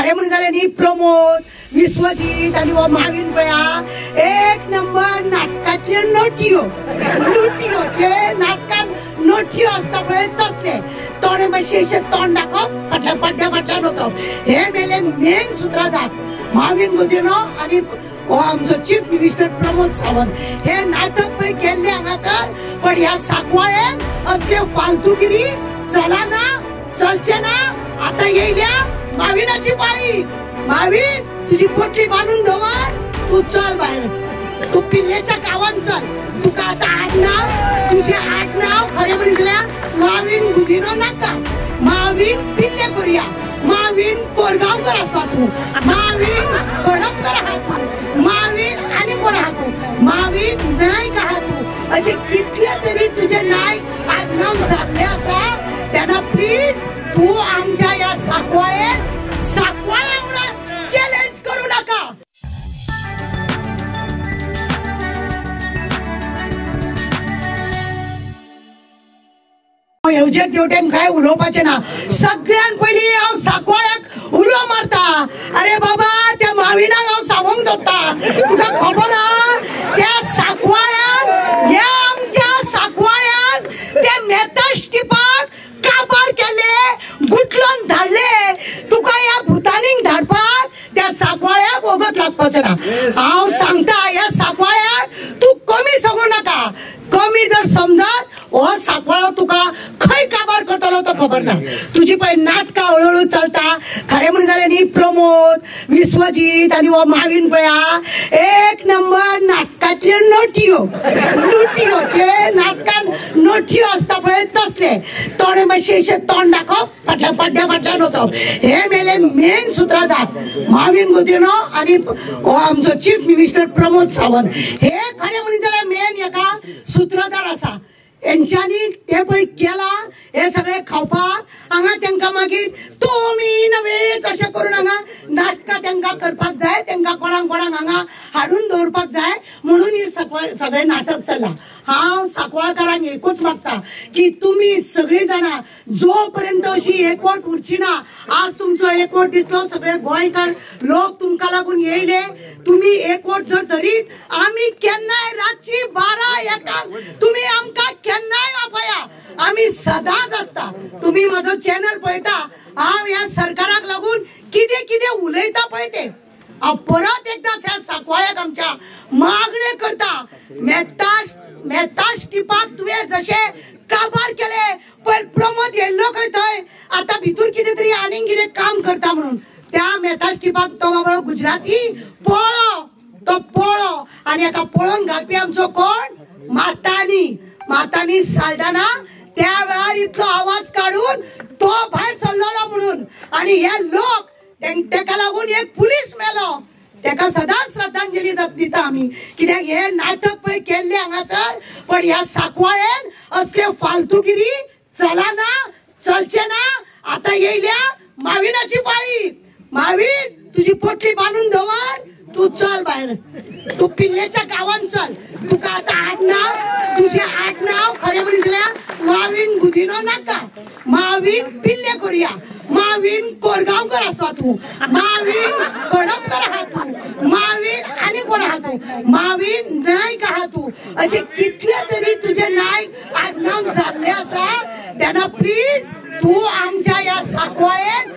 खरे म्हणून जाल्यार न्ही प्रमोद विश्वजीत आनी हो माविन पळया एक नंबर नाटकातल्यो नोटयो नोटयो ते नाटकान नोटयो असता पळय तसले तोंड मातशें तोंड दाखोवप फाटल्या फाटल्यान वचप हे मेले मेन सूत्रधार माविन गुदिनो आनी हो आमचो चीफ मिनिस्टर प्रमोद सावंत हे नाटक पळय केल्ले हांगासर पण ह्या सांकवाळेन असले फालतूगिरी चलना चलचे ना आता येयल्या माविनाची पाळी माविन तुझी पोटली बांधून दवर तू चल बाहेर तू पिल्लेच्या गावान चल तुका आता आडनाव तुझे आडनाव खरे म्हणून जाल्यार माविन गुदिनो नाका माविन पिल्ले करूया माविन कोरगांवकर आसा तू माविन खडपकर आहा तू माविन आनी कोण आहा तू माविन नायक आहा तू असे कितले तरी तुझे नायक आडनाव जाल्ले आसा तेन्ना प्लीज तू आमच्या या सांकवाळेन चॅलेंज करू नका. येवचे तेवटेन काय उलोवपाचे ना सगळ्यान पयली हांव सांकवाळ्याक उलो मारता अरे बाबा त्या माविनाक हांव सांगूंक सोदता तुका खबर आहा त्या सांकवाळ्यान ह्या आमच्या सांकवाळ्यान ते मेता स्टिपाक काबार केले गुटलोन धाडले तुका ह्या भुतानीक धाडपाक त्या सांकवाळ्याक वगत लागपाचें ना हांव सांगता ह्या सांकवाळ्याक तू कमी सांगू नाका कमी जर समजत हो सांकवाळो तुका खंय काबार करतलो तो खबर ना तुझी पळय नाटकां हळूहळू चलता खरें म्हणून जाल्यार न्ही प्रमोद विश्वजीत आनी हो माविन पळया एक नंबर नाटकातल्यो नोटयो नोटयो ते नाटकान नोटयो असता पळय तसले तोंड मातशें तोंड दाखोवप फाटल्या फाटल्यान वचप हे मेले मेन सूत्रधार माविन गुदिनो आनी हो आमचो चीफ मिनिस्टर प्रमोद सावंत हे खरें म्हणून जाल्यार मेन एका सूत्रधार आसा यांच्यानी ते पळय केला हे सगळे खावपाक हांगा तांकां मागीर तुमी नवेच अशें करून हांगा नाटकां तांकां करपाक जाय तांकां कोणाक हांगा हाडून दवरपाक जाय म्हणून ही सगळे नाटक चल्ला हांव सांकवाळकारांक एकूच मागता की तुमी सगळीं जाणां जो पर्यंत अशी एकवट उरची ना आज तुमचो एकवट दिसलो सगळे गोंयकार लोक तुमकां लागून येयले तुमी एकवट जर धरीत आमी केन्नाय रातची 12-1 तुमी आमकां केन्नाय आपया आमी सदांच आसता तुमी म्हजो चॅनल पळयता हांव ह्या सरकाराक लागून कितें कितें उलयता पळय ते हांव परत एकदां ह्या सांकवाळ्याक आमच्या मागणे करता मेता स्टिपाक तुवें जशें काबार केले पळय प्रमोद येयल्लो खंय थंय आतां भितूर कितें तरी आनीक कितें काम करता म्हणून त्या मेता स्टिपाक तो बाबा गुजराती तो पळो आनी हाका पळोवन घालपी आमचो कोण मातानी साल्डाना त्या वेळार इतलो आवाज काढून तो भायर सरलो म्हणून आणि हे लोक तेका लागून एक पुलीस मेलो तेका सदांच श्रद्धांजली दिता आमी कित्याक हे नाटक पळय केल्ले हांगासर पण ह्या सांकवाळेन असले फालतूगिरी चलना चलचे ना आता येयल्या माविनाची पाळी माविन तुझी पोटली बांधून दवर तू चल बाहेर तू पिल्लेच्या गावान चल तुका आता आडनाव तुझे आडनाव खरे म्हणून जाल्यार माविन गुदिनो नाका माविन पिल्ले करूया माविन कोरगांवकर आसा तू माविन खडपकर आहा तू माविन आनी कोण आहा तू माविन नायक आहा तू असे कितले तरी तुझे नायक आडनाव जाल्ले आसा तेन्ना प्लीज तू आमच्या या सांकवाळेन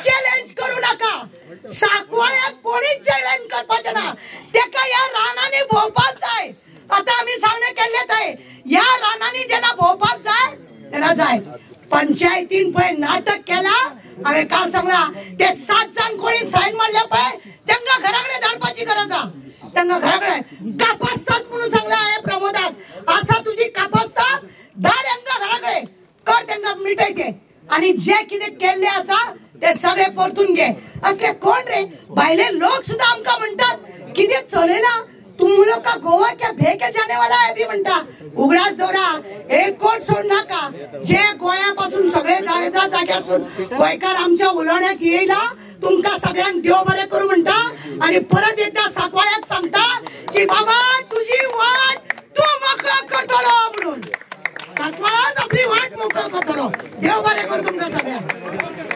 चॅलेंज करू नका सांकवाळ्याक कोणीच चॅलेंज करपाचें ना तेका ह्या रानांनी भोंवपाक जाय आता आमी सांगणे केल्ले थंय ह्या रानांनी जेन्ना भोंवपाक जाय तेन्ना जाय पंचायतीन पळय नाटक केला हांवें काल सांगला ते 7 जाण कोणी सायन मारले पळय तांकां घरा कडेन धाडपाची गरज आसा तांकां घरा कडेन कापासतात म्हणून सांगला हे प्रमोदाक आसा तुजी कापासतात धाड तांकां घरा कडेन कर तांकां मिटयचे आणि जे कितें केल्ले आसा ते सगळे परतून घे असले कोण रे भायले लोक सुद्धा आमकां म्हणटात कितें चलयला तुम लोग का गोवा क्या भे के जाने वाला है भी म्हणता उगडास दौरा एक कोट सोड नाका जे गोयापासून सगळे जाग्यासून गोंयकार आमच्या उलोवण्याक येयला तुमकां सगळ्यांक देव बरें करूं म्हणटा आणि परत एकदा सांकवाळ्याक सांगता की बाबा तुझी वाट तू मोकळो करतलो म्हणून सांकवाळाच आपली वाट मोकळो करतलो देव बरें करूं तुमकां सगळ्यांक.